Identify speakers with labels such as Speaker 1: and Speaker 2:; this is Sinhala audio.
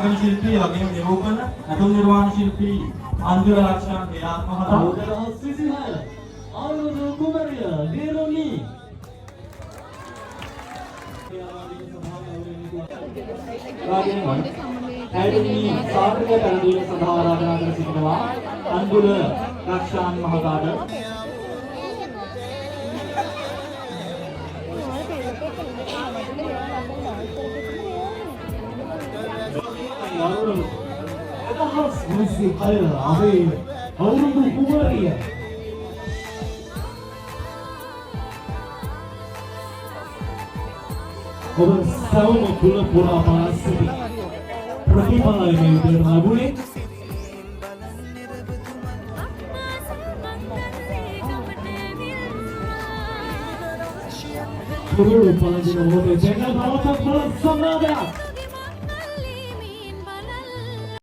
Speaker 1: රංගන ශිල්පී වගේම නිරූපණ නැටුම් නිර්මාණ ශිල්පී අන්දුල ලක්ෂණ හේරාත්ම මහතා
Speaker 2: 2026 ආනන්ද කුමරිය දේරොනි ඇඩමි සාර්ථක පැරදීම සඳහා ආරාධනා කර සිටිනවා අන්දුල ලක්ෂණ මහතාට Edahas Musi Hayra Abe Aurudu Kumariya Oban Savama Kula Pura Parasiti Pratipalaya Udar Nabune Kuru Palajina Hote Jenna Bhavata Pala Samnada